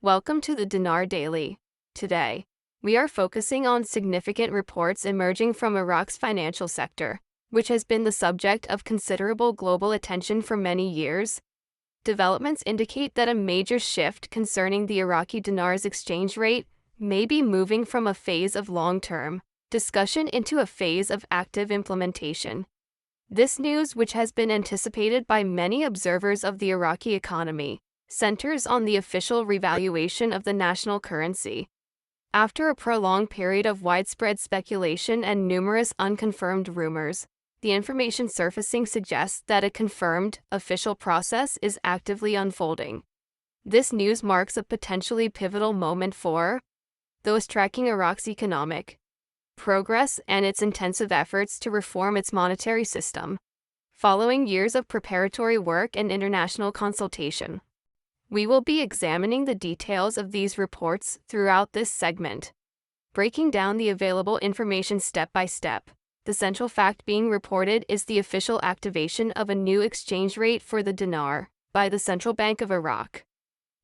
Welcome to the Dinar Daily. Today, we are focusing on significant reports emerging from Iraq's financial sector, which has been the subject of considerable global attention for many years. Developments indicate that a major shift concerning the Iraqi dinar's exchange rate may be moving from a phase of long-term discussion into a phase of active implementation. This news, which has been anticipated by many observers of the Iraqi economy, centers on the official revaluation of the national currency. After a prolonged period of widespread speculation and numerous unconfirmed rumors, the information surfacing suggests that a confirmed, official process is actively unfolding. This news marks a potentially pivotal moment for those tracking Iraq's economic progress and its intensive efforts to reform its monetary system. Following years of preparatory work and international consultation, we will be examining the details of these reports throughout this segment, breaking down the available information step by step. The central fact being reported is the official activation of a new exchange rate for the dinar by the Central Bank of Iraq.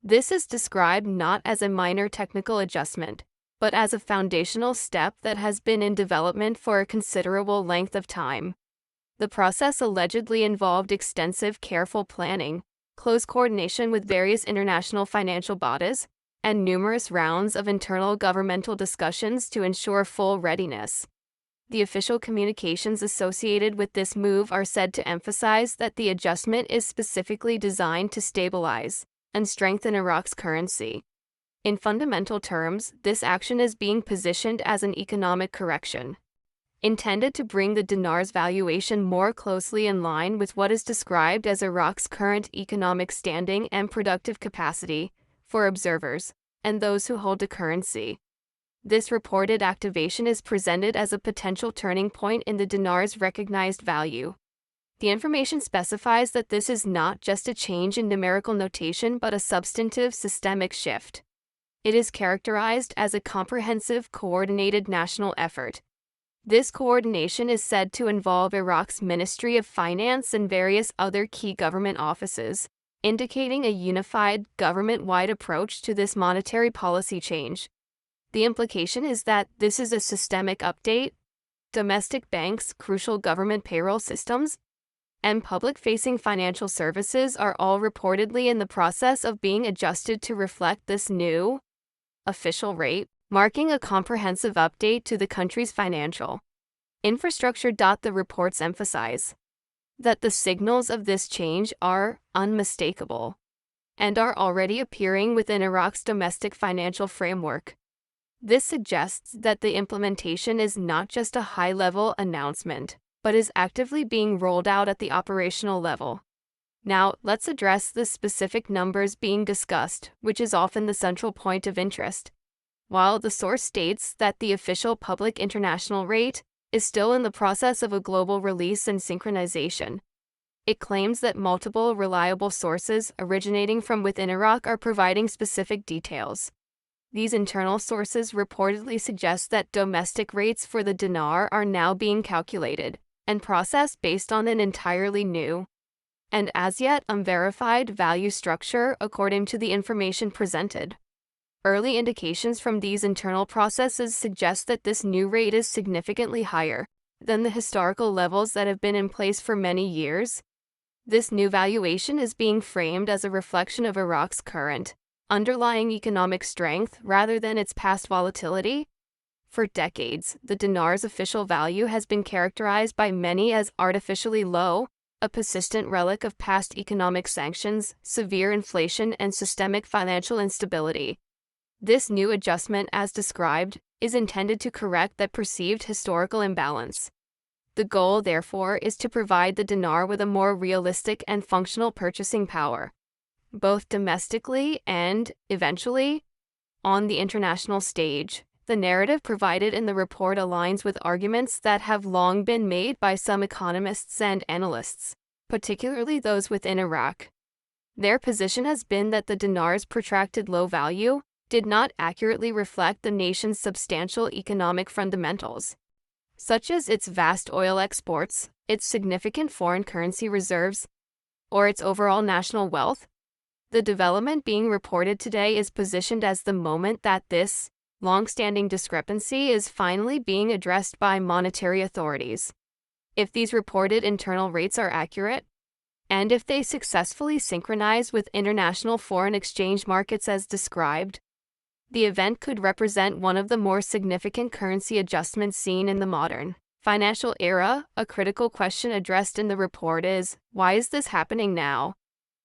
This is described not as a minor technical adjustment, but as a foundational step that has been in development for a considerable length of time. The process allegedly involved extensive, careful planning, close coordination with various international financial bodies, and numerous rounds of internal governmental discussions to ensure full readiness. The official communications associated with this move are said to emphasize that the adjustment is specifically designed to stabilize and strengthen Iraq's currency. In fundamental terms, this action is being positioned as an economic correction, intended to bring the dinar's valuation more closely in line with what is described as Iraq's current economic standing and productive capacity for observers and those who hold the currency. This reported activation is presented as a potential turning point in the dinar's recognized value. The information specifies that this is not just a change in numerical notation but a substantive systemic shift. It is characterized as a comprehensive, coordinated national effort. This coordination is said to involve Iraq's Ministry of Finance and various other key government offices, indicating a unified, government-wide approach to this monetary policy change. The implication is that this is a systemic update. Domestic banks, crucial government payroll systems, and public-facing financial services are all reportedly in the process of being adjusted to reflect this new official rate, marking a comprehensive update to the country's financial infrastructure. The reports emphasize that the signals of this change are unmistakable and are already appearing within Iraq's domestic financial framework. This suggests that the implementation is not just a high-level announcement, but is actively being rolled out at the operational level. Now, let's address the specific numbers being discussed, which is often the central point of interest. While the source states that the official public international rate is still in the process of a global release and synchronization, it claims that multiple reliable sources originating from within Iraq are providing specific details. These internal sources reportedly suggest that domestic rates for the dinar are now being calculated and processed based on an entirely new and as yet unverified value structure according to the information presented. Early indications from these internal processes suggest that this new rate is significantly higher than the historical levels that have been in place for many years. This new valuation is being framed as a reflection of Iraq's current underlying economic strength rather than its past volatility. For decades, the dinar's official value has been characterized by many as artificially low, a persistent relic of past economic sanctions, severe inflation, and systemic financial instability. This new adjustment, as described, is intended to correct that perceived historical imbalance. The goal, therefore, is to provide the dinar with a more realistic and functional purchasing power, both domestically and, eventually, on the international stage. The narrative provided in the report aligns with arguments that have long been made by some economists and analysts, particularly those within Iraq. Their position has been that the dinar's protracted low value did not accurately reflect the nation's substantial economic fundamentals, such as its vast oil exports, its significant foreign currency reserves, or its overall national wealth. The development being reported today is positioned as the moment that this long-standing discrepancy is finally being addressed by monetary authorities. If these reported internal rates are accurate, and if they successfully synchronize with international foreign exchange markets as described, the event could represent one of the more significant currency adjustments seen in the modern financial era. A critical question addressed in the report is, why is this happening now?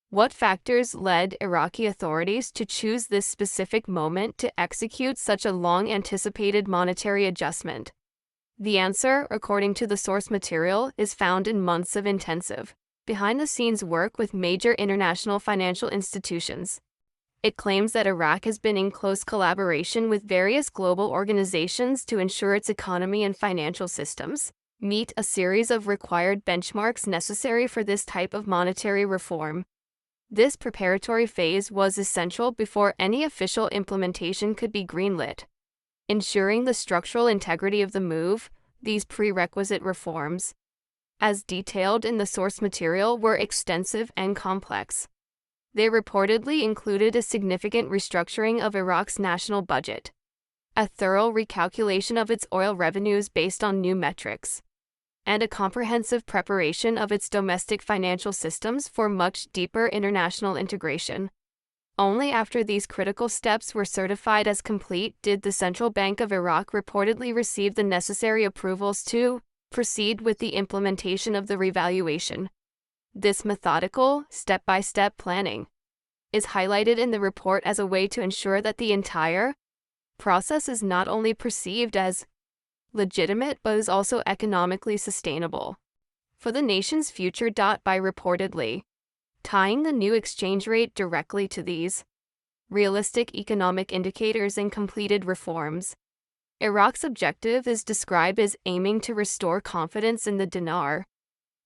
What factors led Iraqi authorities to choose this specific moment to execute such a long-anticipated monetary adjustment? The answer, according to the source material, is found in months of intensive, behind-the-scenes work with major international financial institutions. It claims that Iraq has been in close collaboration with various global organizations to ensure its economy and financial systems meet a series of required benchmarks necessary for this type of monetary reform. This preparatory phase was essential before any official implementation could be greenlit. Ensuring the structural integrity of the move, these prerequisite reforms, as detailed in the source material, were extensive and complex. They reportedly included a significant restructuring of Iraq's national budget, a thorough recalculation of its oil revenues based on new metrics, and a comprehensive preparation of its domestic financial systems for much deeper international integration. Only after these critical steps were certified as complete did the Central Bank of Iraq reportedly receive the necessary approvals to proceed with the implementation of the revaluation. This methodical, step-by-step planning is highlighted in the report as a way to ensure that the entire process is not only perceived as legitimate but is also economically sustainable for the nation's future. By reportedly tying the new exchange rate directly to these realistic economic indicators and completed reforms, Iraq's objective is described as aiming to restore confidence in the dinar.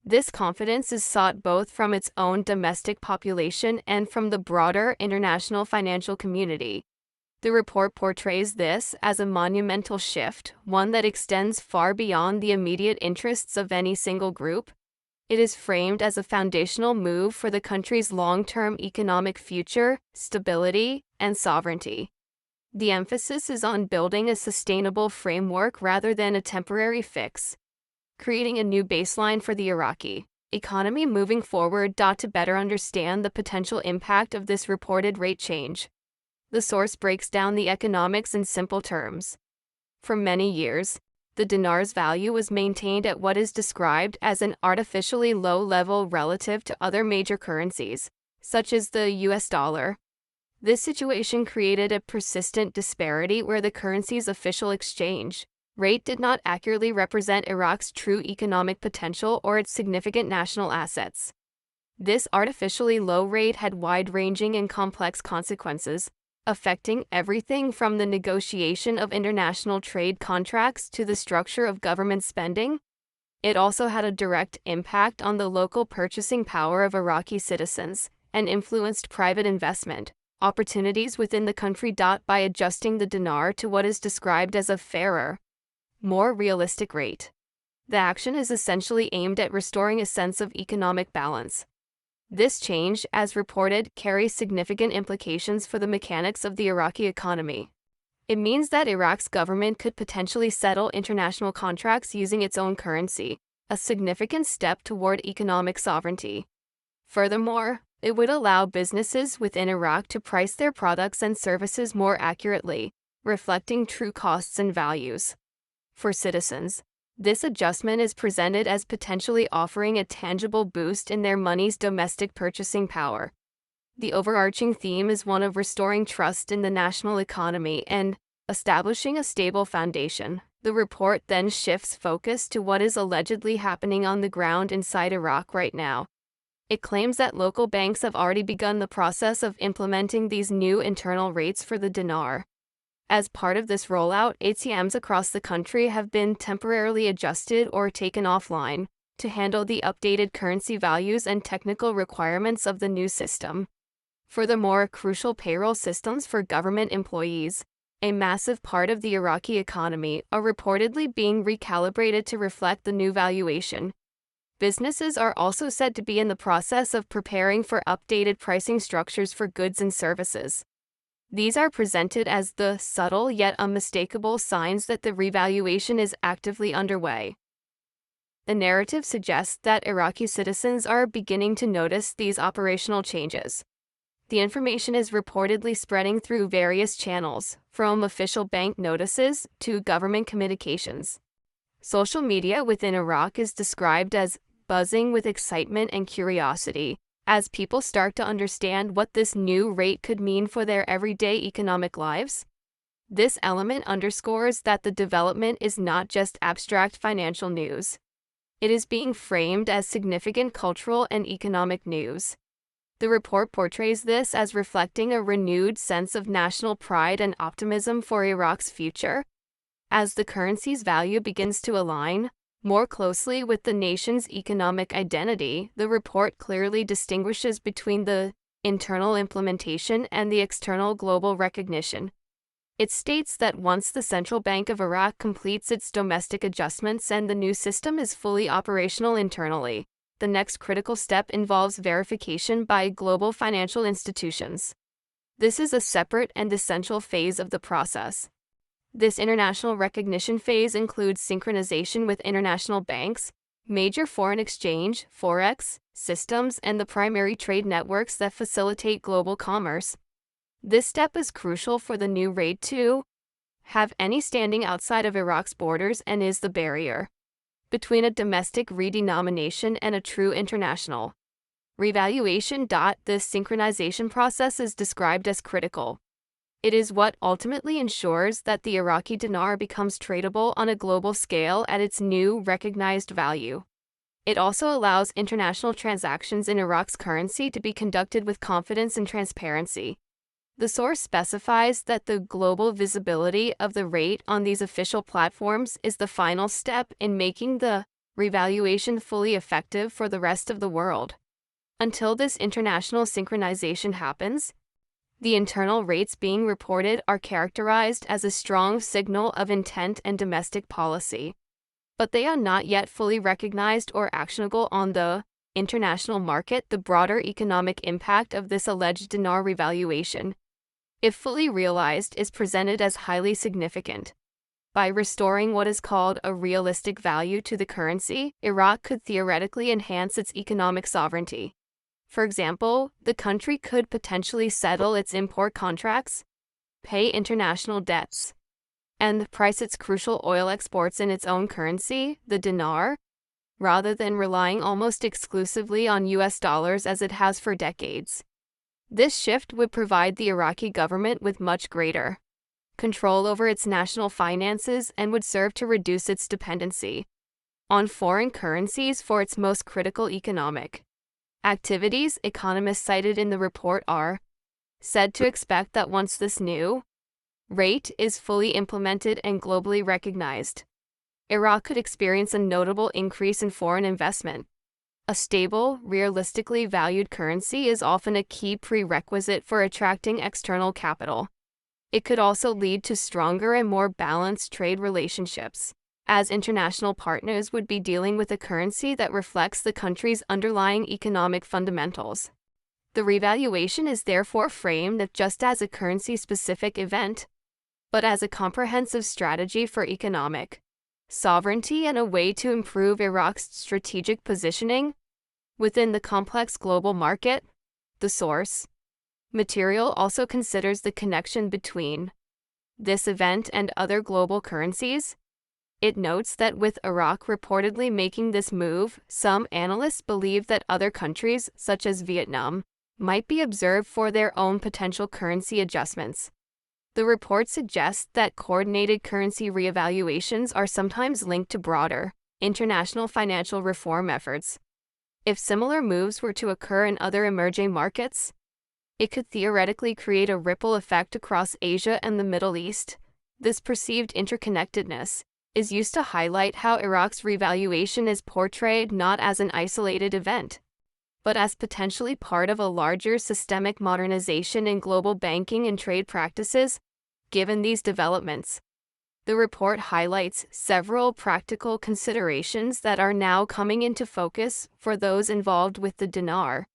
This confidence is sought both from its own domestic population and from the broader international financial community. The report portrays this as a monumental shift, one that extends far beyond the immediate interests of any single group. It is framed as a foundational move for the country's long-term economic future, stability, and sovereignty. The emphasis is on building a sustainable framework rather than a temporary fix, creating a new baseline for the Iraqi economy moving forward. To better understand the potential impact of this reported rate change, the source breaks down the economics in simple terms. For many years, the dinar's value was maintained at what is described as an artificially low level relative to other major currencies, such as the US dollar. This situation created a persistent disparity where the currency's official exchange rate did not accurately represent Iraq's true economic potential or its significant national assets. This artificially low rate had wide-ranging and complex consequences, affecting everything from the negotiation of international trade contracts to the structure of government spending. It also had a direct impact on the local purchasing power of Iraqi citizens and influenced private investment opportunities within the country. By adjusting the dinar to what is described as a fairer, more realistic rate, the action is essentially aimed at restoring a sense of economic balance. This change, as reported, carries significant implications for the mechanics of the Iraqi economy. It means that Iraq's government could potentially settle international contracts using its own currency, a significant step toward economic sovereignty. Furthermore, it would allow businesses within Iraq to price their products and services more accurately, reflecting true costs and values. For citizens, this adjustment is presented as potentially offering a tangible boost in their money's domestic purchasing power. The overarching theme is one of restoring trust in the national economy and establishing a stable foundation. The report then shifts focus to what is allegedly happening on the ground inside Iraq right now. It claims that local banks have already begun the process of implementing these new internal rates for the dinar. As part of this rollout, ATMs across the country have been temporarily adjusted or taken offline to handle the updated currency values and technical requirements of the new system. Furthermore, crucial payroll systems for government employees, a massive part of the Iraqi economy, are reportedly being recalibrated to reflect the new valuation. Businesses are also said to be in the process of preparing for updated pricing structures for goods and services. These are presented as the subtle yet unmistakable signs that the revaluation is actively underway. The narrative suggests that Iraqi citizens are beginning to notice these operational changes. The information is reportedly spreading through various channels, from official bank notices to government communications. Social media within Iraq is described as buzzing with excitement and curiosity, as people start to understand what this new rate could mean for their everyday economic lives. This element underscores that the development is not just abstract financial news. It is being framed as significant cultural and economic news. The report portrays this as reflecting a renewed sense of national pride and optimism for Iraq's future. As the currency's value begins to align more closely with the nation's economic identity, the report clearly distinguishes between the internal implementation and the external global recognition. It states that once the Central Bank of Iraq completes its domestic adjustments and the new system is fully operational internally, the next critical step involves verification by global financial institutions. This is a separate and essential phase of the process. This international recognition phase includes synchronization with international banks, major foreign exchange (forex) systems, and the primary trade networks that facilitate global commerce. This step is crucial for the new rate to have any standing outside of Iraq's borders and is the barrier between a domestic redenomination and a true international revaluation. This synchronization process is described as critical. It is what ultimately ensures that the Iraqi dinar becomes tradable on a global scale at its new recognized value. It also allows international transactions in Iraq's currency to be conducted with confidence and transparency. The source specifies that the global visibility of the rate on these official platforms is the final step in making the revaluation fully effective for the rest of the world. Until this international synchronization happens, the internal rates being reported are characterized as a strong signal of intent and domestic policy, but they are not yet fully recognized or actionable on the international market. The broader economic impact of this alleged dinar revaluation, if fully realized, is presented as highly significant. By restoring what is called a realistic value to the currency, Iraq could theoretically enhance its economic sovereignty. For example, the country could potentially settle its import contracts, pay international debts, and price its crucial oil exports in its own currency, the dinar, rather than relying almost exclusively on US dollars as it has for decades. This shift would provide the Iraqi government with much greater control over its national finances and would serve to reduce its dependency on foreign currencies for its most critical economic activities. Economists cited in the report are said to expect that once this new rate is fully implemented and globally recognized, Iraq could experience a notable increase in foreign investment. A stable, realistically valued currency is often a key prerequisite for attracting external capital. It could also lead to stronger and more balanced trade relationships, as international partners would be dealing with a currency that reflects the country's underlying economic fundamentals. The revaluation is therefore framed not just as a currency-specific event, but as a comprehensive strategy for economic sovereignty and a way to improve Iraq's strategic positioning within the complex global market. The source material also considers the connection between this event and other global currencies. It notes that with Iraq reportedly making this move, some analysts believe that other countries, such as Vietnam, might be observed for their own potential currency adjustments. The report suggests that coordinated currency reevaluations are sometimes linked to broader international financial reform efforts. If similar moves were to occur in other emerging markets, it could theoretically create a ripple effect across Asia and the Middle East. This perceived interconnectedness is used to highlight how Iraq's revaluation is portrayed not as an isolated event, but as potentially part of a larger systemic modernization in global banking and trade practices. Given these developments, The report highlights several practical considerations that are now coming into focus for those involved with the dinar.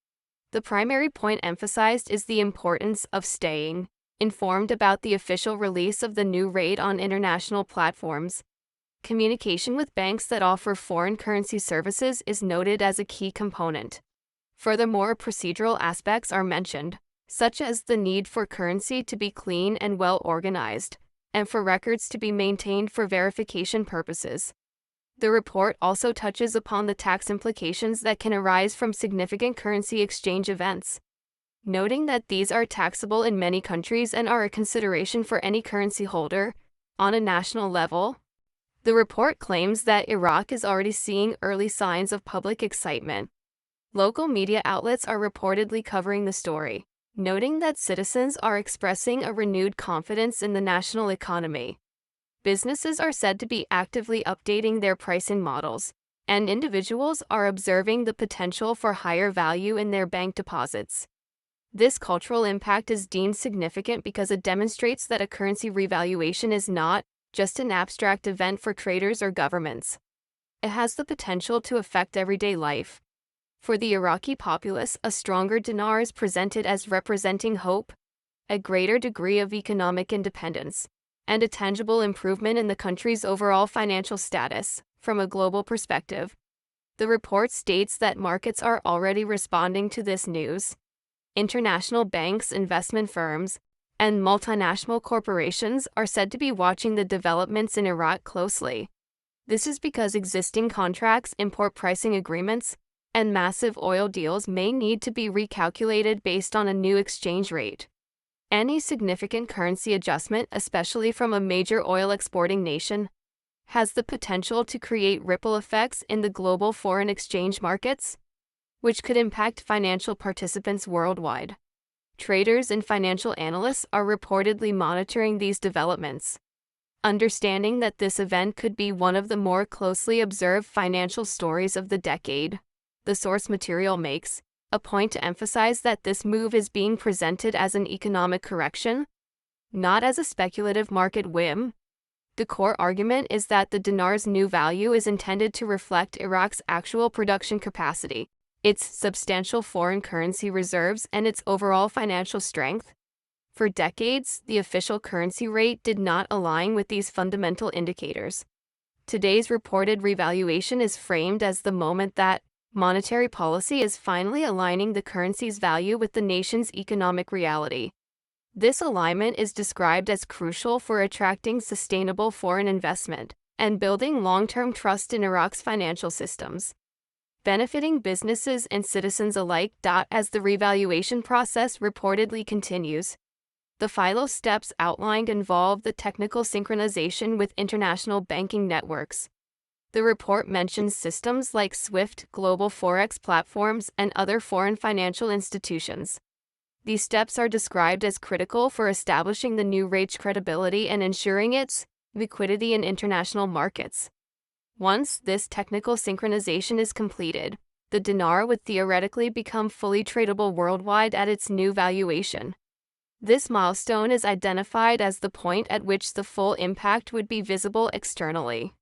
The primary point emphasized is the importance of staying informed about the official release of the new rate on international platforms. Communication with banks that offer foreign currency services is noted as a key component. Furthermore, procedural aspects are mentioned, such as the need for currency to be clean and well organized, and for records to be maintained for verification purposes. The report also touches upon the tax implications that can arise from significant currency exchange events, noting that these are taxable in many countries and are a consideration for any currency holder on a national level. The report claims that Iraq is already seeing early signs of public excitement. Local media outlets are reportedly covering the story, noting that citizens are expressing a renewed confidence in the national economy. Businesses are said to be actively updating their pricing models, and individuals are observing the potential for higher value in their bank deposits. This cultural impact is deemed significant because it demonstrates that a currency revaluation is not just an abstract event for traders or governments. It has the potential to affect everyday life. For the Iraqi populace, a stronger dinar is presented as representing hope, a greater degree of economic independence, and a tangible improvement in the country's overall financial status. From a global perspective, the report states that markets are already responding to this news. International banks, investment firms, and multinational corporations are said to be watching the developments in Iraq closely. This is because existing contracts, import pricing agreements, and massive oil deals may need to be recalculated based on a new exchange rate. Any significant currency adjustment, especially from a major oil exporting nation, has the potential to create ripple effects in the global foreign exchange markets, which could impact financial participants worldwide. Traders and financial analysts are reportedly monitoring these developments, understanding that this event could be one of the more closely observed financial stories of the decade. The source material makes a point to emphasize that this move is being presented as an economic correction, not as a speculative market whim. The core argument is that the dinar's new value is intended to reflect Iraq's actual production capacity, its substantial foreign currency reserves, and its overall financial strength. For decades, the official currency rate did not align with these fundamental indicators. Today's reported revaluation is framed as the moment that monetary policy is finally aligning the currency's value with the nation's economic reality. This alignment is described as crucial for attracting sustainable foreign investment and building long-term trust in Iraq's financial systems, benefiting businesses and citizens alike. As the revaluation process reportedly continues, the final steps outlined involve the technical synchronization with international banking networks. The report mentions systems like SWIFT, global forex platforms, and other foreign financial institutions. These steps are described as critical for establishing the new rate's credibility and ensuring its liquidity in international markets. Once this technical synchronization is completed, the dinar would theoretically become fully tradable worldwide at its new valuation. This milestone is identified as the point at which the full impact would be visible externally,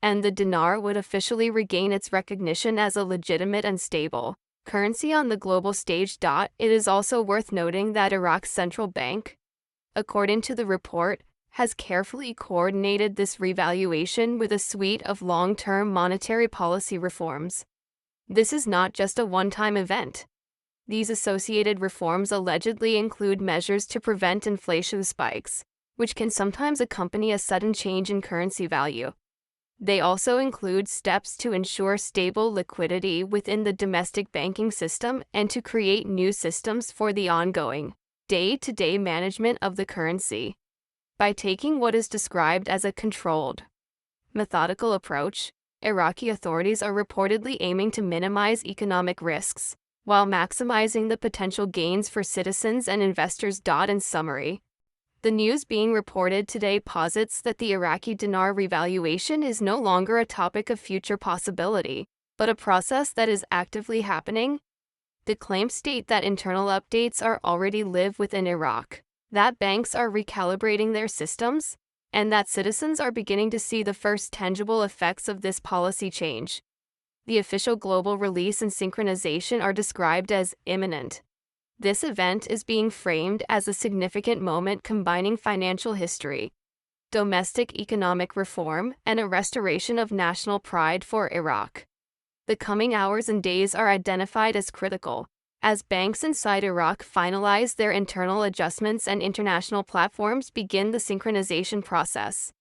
and the dinar would officially regain its recognition as a legitimate and stable currency on the global stage. It is also worth noting that Iraq's central bank, according to the report, has carefully coordinated this revaluation with a suite of long-term monetary policy reforms. This is not just a one-time event. These associated reforms allegedly include measures to prevent inflation spikes, which can sometimes accompany a sudden change in currency value. They also include steps to ensure stable liquidity within the domestic banking system and to create new systems for the ongoing, day-to-day management of the currency. By taking what is described as a controlled, methodical approach, Iraqi authorities are reportedly aiming to minimize economic risks, while maximizing the potential gains for citizens and investors. In summary, the news being reported today posits that the Iraqi dinar revaluation is no longer a topic of future possibility, but a process that is actively happening. The claims state that internal updates are already live within Iraq, that banks are recalibrating their systems, and that citizens are beginning to see the first tangible effects of this policy change. The official global release and synchronization are described as imminent. This event is being framed as a significant moment combining financial history, domestic economic reform, and a restoration of national pride for Iraq. The coming hours and days are identified as critical, as banks inside Iraq finalize their internal adjustments and international platforms begin the synchronization process.